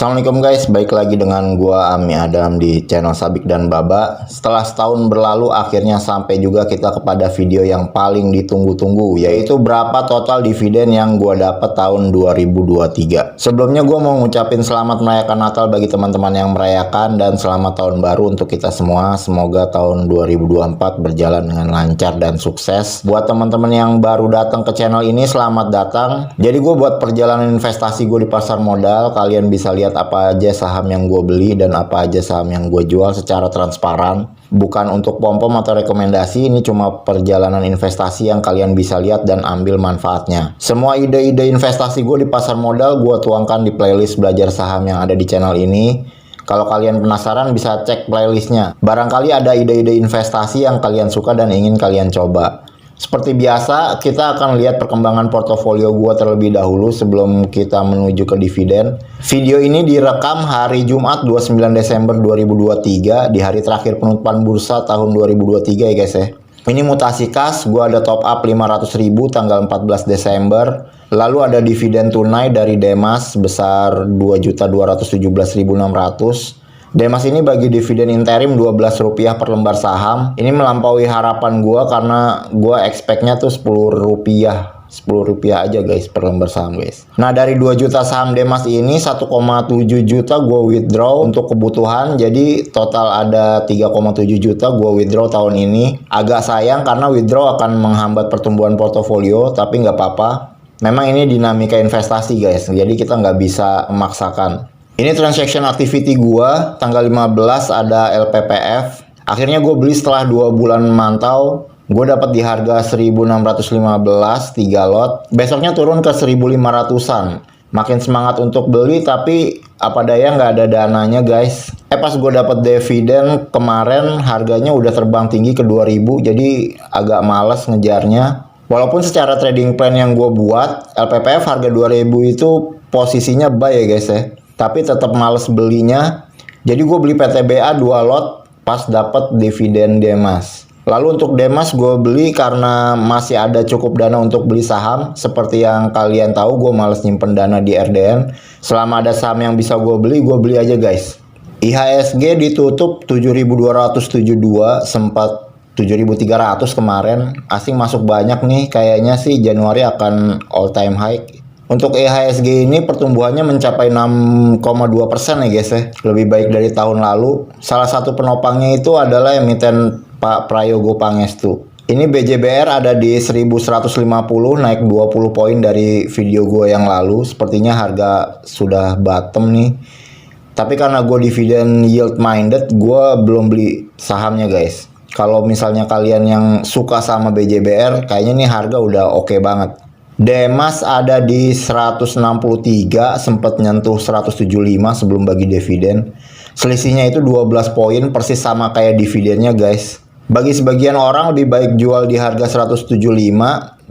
Assalamualaikum guys, baik lagi dengan gua Ami Adam di channel Sabik dan Baba. Setelah setahun berlalu, akhirnya sampai juga kita kepada video yang paling ditunggu-tunggu, yaitu berapa total dividen yang gua dapat tahun 2023. Sebelumnya gua mau ngucapin selamat merayakan Natal bagi teman-teman yang merayakan, dan selamat tahun baru untuk kita semua. Semoga tahun 2024 berjalan dengan lancar dan sukses. Buat teman-teman yang baru datang ke channel ini, selamat datang. Jadi gua buat perjalanan investasi gue di pasar modal, kalian bisa lihat apa aja saham yang gue beli dan apa aja saham yang gue jual secara transparan. Bukan untuk pom-pom atau rekomendasi, ini cuma perjalanan investasi yang kalian bisa lihat dan ambil manfaatnya. Semua ide-ide investasi gue di pasar modal gue tuangkan di playlist belajar saham yang ada di channel ini. Kalau kalian penasaran bisa cek playlistnya. Barangkali ada ide-ide investasi yang kalian suka dan ingin kalian coba. Seperti biasa, kita akan lihat perkembangan portofolio gua terlebih dahulu sebelum kita menuju ke dividen. Video ini direkam hari Jumat 29 Desember 2023, di hari terakhir penutupan bursa tahun 2023 ya guys ya. Ini mutasi kas, gua ada top up 500.000 tanggal 14 Desember. Lalu ada dividen tunai dari Demas sebesar 2.217.600. Demas ini bagi dividen interim Rp12 per lembar saham. Ini melampaui harapan gua karena gua expect-nya tuh Rp10. Rp10 aja guys per lembar saham guys. Nah, dari 2 juta saham Demas ini 1,7 juta gua withdraw untuk kebutuhan. Jadi total ada 3,7 juta gua withdraw tahun ini. Agak sayang karena withdraw akan menghambat pertumbuhan portofolio, tapi nggak apa-apa. Memang ini dinamika investasi guys, jadi kita nggak bisa memaksakan. Ini transaction activity gua, tanggal 15 ada LPPF. Akhirnya gue beli setelah 2 bulan memantau. Gue dapat di harga 1.615 3 lot. Besoknya turun ke 1.500-an. Makin semangat untuk beli, tapi apa daya nggak ada dananya guys. Pas gue dapat dividen kemarin harganya udah terbang tinggi ke 2.000, jadi agak males ngejarnya. Walaupun secara trading plan yang gue buat, LPPF harga 2.000 itu posisinya buy ya guys ya. Tapi tetap males belinya. Jadi gue beli PTBA 2 lot pas dapat dividen Demas. Lalu untuk Demas gue beli karena masih ada cukup dana untuk beli saham. Seperti yang kalian tahu, gue males nyimpen dana di RDN. Selama ada saham yang bisa gue beli aja guys. IHSG ditutup 7.272, sempat 7.300 kemarin. Asing masuk banyak nih, kayaknya sih Januari akan all time high. Untuk IHSG ini pertumbuhannya mencapai 6,2% ya guys ya. Lebih baik dari tahun lalu. Salah satu penopangnya itu adalah emiten Pak Prayogo Pangestu. Ini BJBR ada di 1150, naik 20 poin dari video gue yang lalu. Sepertinya harga sudah bottom nih. Tapi karena gue dividen yield minded, gue belum beli sahamnya guys. Kalau misalnya kalian yang suka sama BJBR, kayaknya nih harga udah oke banget. Demas ada di 163, sempat nyentuh 175 sebelum bagi dividen. Selisihnya itu 12 poin, persis sama kayak dividennya guys. Bagi sebagian orang lebih baik jual di harga 175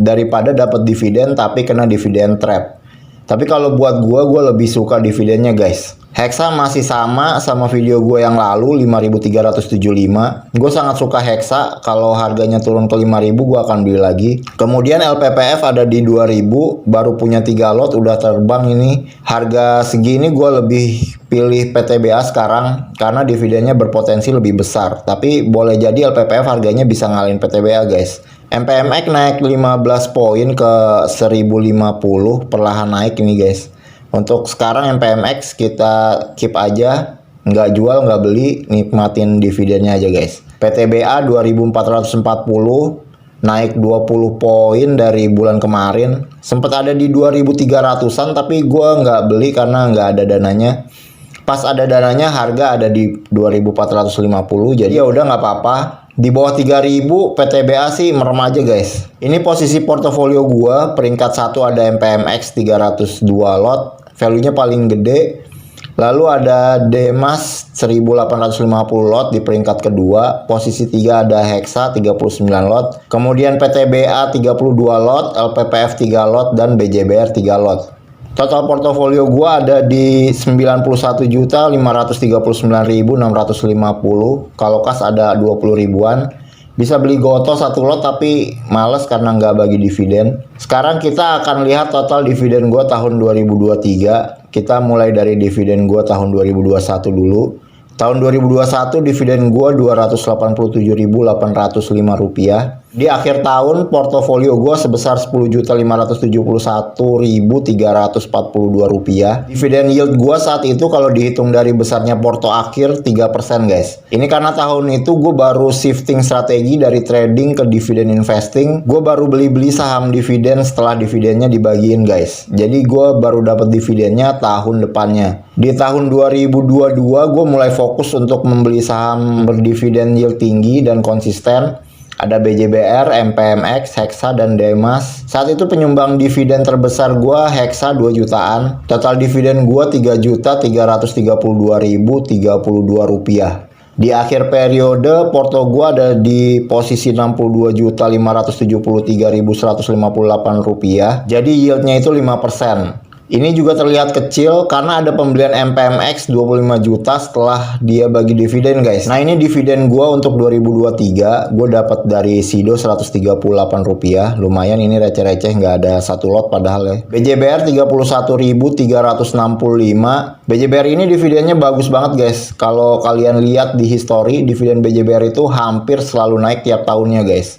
daripada dapat dividen tapi kena dividen trap. Tapi kalau buat gua lebih suka dividennya guys. Hexa masih sama video gue yang lalu 5.375. Gue sangat suka Hexa. Kalau harganya turun ke 5.000 gue akan beli lagi. Kemudian LPPF ada di 2.000. Baru punya 3 lot udah terbang ini. Harga segini gue lebih pilih PTBA sekarang karena dividennya berpotensi lebih besar. Tapi boleh jadi LPPF harganya bisa ngalahin PTBA guys. MPMX naik 15 poin ke 1050, perlahan naik ini guys. Untuk sekarang MPMX kita keep aja, nggak jual, nggak beli, nikmatin dividennya aja guys. PTBA 2440, naik 20 poin dari bulan kemarin. Sempat ada di 2300-an, tapi gue nggak beli karena nggak ada dananya. Pas ada dananya harga ada di 2450, jadi ya udah nggak apa-apa. Di bawah 3000 PTBA sih merem aja guys. Ini posisi portofolio gua, peringkat 1 ada MPMX 302 lot, value-nya paling gede. Lalu ada Demas 1850 lot di peringkat kedua, posisi 3 ada Hexa 39 lot, kemudian PTBA 32 lot, LPPF 3 lot, dan BJBR 3 lot. Total portofolio gua ada di 91.539.650. Kalau kas ada 20 ribuan. Bisa beli Goto 1 lot tapi males karena nggak bagi dividen. Sekarang kita akan lihat total dividen gua tahun 2023. Kita mulai dari dividen gua tahun 2021 dulu. Tahun 2021 dividen gua Rp27.805. Di akhir tahun portofolio gua sebesar Rp10.571.342. Dividen yield gua saat itu kalau dihitung dari besarnya porto akhir 3% guys. Ini karena tahun itu gue baru shifting strategi dari trading ke dividen investing. Gue baru beli-beli saham dividen setelah dividennya dibagiin guys. Jadi gue baru dapat dividennya tahun depannya. Di tahun 2022 gue mulai fokus untuk membeli saham berdividen yield tinggi dan konsisten. Ada BJBR, MPMX, Hexa, dan Demas. Saat itu penyumbang dividen terbesar gua Hexa 2 jutaan. Total dividen gua Rp3.332.032. Di akhir periode, porto gua ada di posisi Rp62.573.158. Jadi yieldnya itu 5%. Ini juga terlihat kecil karena ada pembelian MPMX 25 juta setelah dia bagi dividen guys. Nah ini dividen gua untuk 2023, gue dapat dari Sido Rp138. Lumayan, ini receh-receh, nggak ada satu lot padahal ya. BJBR 31.365. BJBR ini dividennya bagus banget guys. Kalau kalian lihat di history, dividen BJBR itu hampir selalu naik tiap tahunnya guys.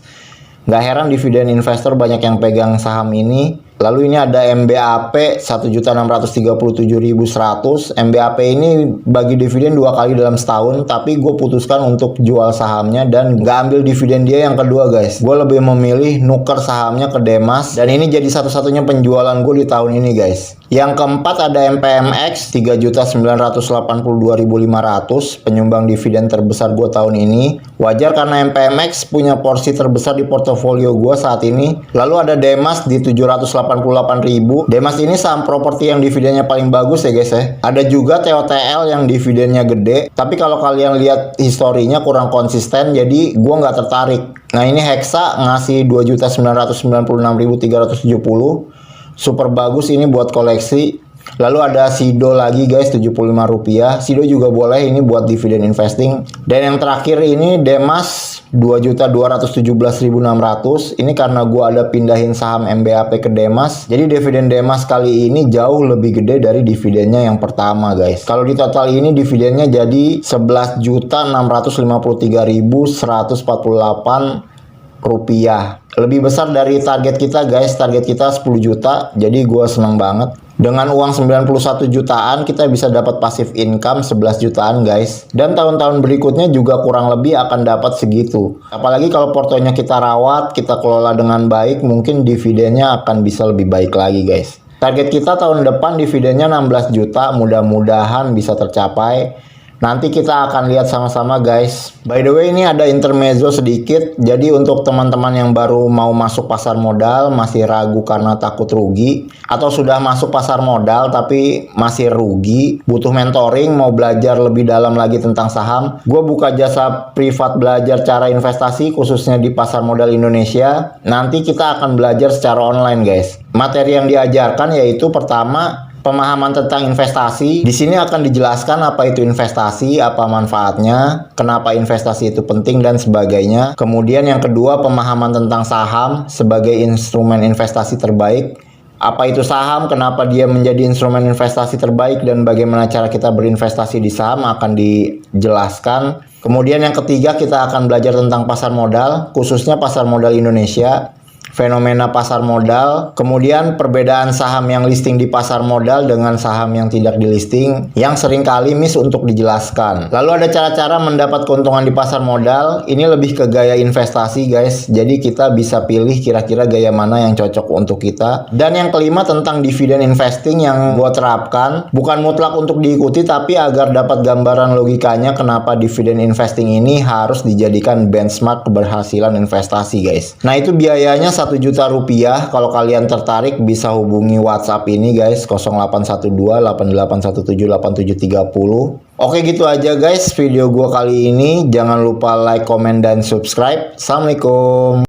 Nggak heran dividen investor banyak yang pegang saham ini. Lalu ini ada MBAP 1.637.100. MBAP ini bagi dividen 2 kali dalam setahun, tapi gue putuskan untuk jual sahamnya dan gak ambil dividen dia yang kedua guys. Gue lebih memilih nuker sahamnya ke Demas, dan ini jadi satu-satunya penjualan gue di tahun ini guys. Yang keempat ada MPMX 3.982.500, penyumbang dividen terbesar gue tahun ini. Wajar karena MPMX punya porsi terbesar di portofolio gue saat ini. Lalu ada Demas di 788.000. Demas ini saham properti yang dividennya paling bagus ya guys ya. Ada juga TOTL yang dividennya gede, tapi kalau kalian lihat historinya kurang konsisten, jadi gua nggak tertarik. Nah ini Hexa ngasih 2.996.370, super bagus ini buat koleksi. Lalu ada Sido lagi guys, Rp75. Sido juga boleh ini buat dividen investing. Dan yang terakhir ini Demas 2.217.600. Ini karena gua ada pindahin saham MBAP ke Demas. Jadi dividen Demas kali ini jauh lebih gede dari dividennya yang pertama guys. Kalau di total ini dividennya jadi Rp11.653.148. Lebih besar dari target kita guys. Target kita 10 juta. Jadi gua seneng banget. Dengan uang 91 jutaan kita bisa dapat passive income 11 jutaan guys. Dan tahun-tahun berikutnya juga kurang lebih akan dapat segitu. Apalagi kalau portonya kita rawat, kita kelola dengan baik, mungkin dividennya akan bisa lebih baik lagi guys. Target kita tahun depan dividennya 16 juta, mudah-mudahan bisa tercapai. Nanti kita akan lihat sama-sama guys. By the way, ini ada intermezzo sedikit. Jadi untuk teman-teman yang baru mau masuk pasar modal, masih ragu karena takut rugi, atau sudah masuk pasar modal tapi masih rugi, butuh mentoring, mau belajar lebih dalam lagi tentang saham, gue buka jasa privat belajar cara investasi khususnya di pasar modal Indonesia. Nanti kita akan belajar secara online guys. Materi yang diajarkan yaitu pertama, pemahaman tentang investasi. Di sini akan dijelaskan apa itu investasi, apa manfaatnya, kenapa investasi itu penting dan sebagainya. Kemudian yang kedua, pemahaman tentang saham sebagai instrumen investasi terbaik. Apa itu saham, kenapa dia menjadi instrumen investasi terbaik, dan bagaimana cara kita berinvestasi di saham akan dijelaskan. Kemudian yang ketiga, kita akan belajar tentang pasar modal, khususnya pasar modal Indonesia, fenomena pasar modal, kemudian perbedaan saham yang listing di pasar modal dengan saham yang tidak di listing, yang seringkali miss untuk dijelaskan. Lalu ada cara-cara mendapat keuntungan di pasar modal. Ini lebih ke gaya investasi guys, jadi kita bisa pilih kira-kira gaya mana yang cocok untuk kita. Dan yang kelima tentang dividen investing yang gue terapkan, bukan mutlak untuk diikuti, tapi agar dapat gambaran logikanya kenapa dividen investing ini harus dijadikan benchmark keberhasilan investasi guys. Nah itu biayanya 1 juta rupiah. Kalau kalian tertarik bisa hubungi WhatsApp ini guys, 0812-8817-8730. Oke gitu aja guys video gua kali ini. Jangan lupa like, comment, dan subscribe. Assalamualaikum.